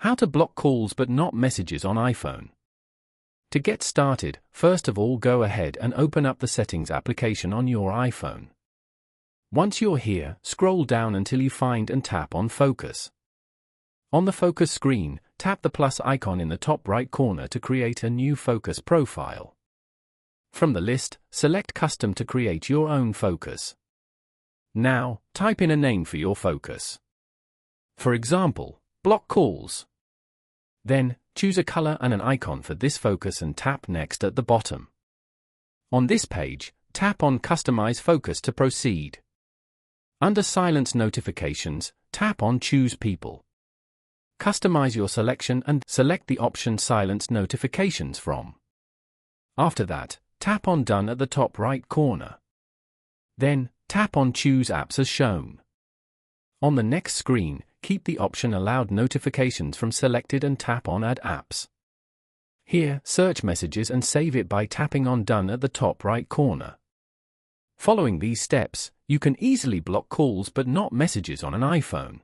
How to block calls but not messages on iPhone. To get started, first of all go ahead and open up the Settings application on your iPhone. Once you're here, scroll down until you find and tap on Focus. On the focus screen, tap the plus icon in the top right corner to create a new focus profile. From the list, select Custom to create your own focus. Now, type in a name for your focus. For example, block calls. Then, choose a color and an icon for this focus and tap Next at the bottom. On this page, tap on Customize Focus to proceed. Under Silence Notifications, tap on Choose People. Customize your selection and select the option Silence Notifications from. After that, tap on Done at the top right corner. Then, tap on Choose Apps as shown. On the next screen, keep the option Allowed Notifications from selected and tap on Add Apps. Here, search Messages and save it by tapping on Done at the top right corner. Following these steps, you can easily block calls but not messages on an iPhone.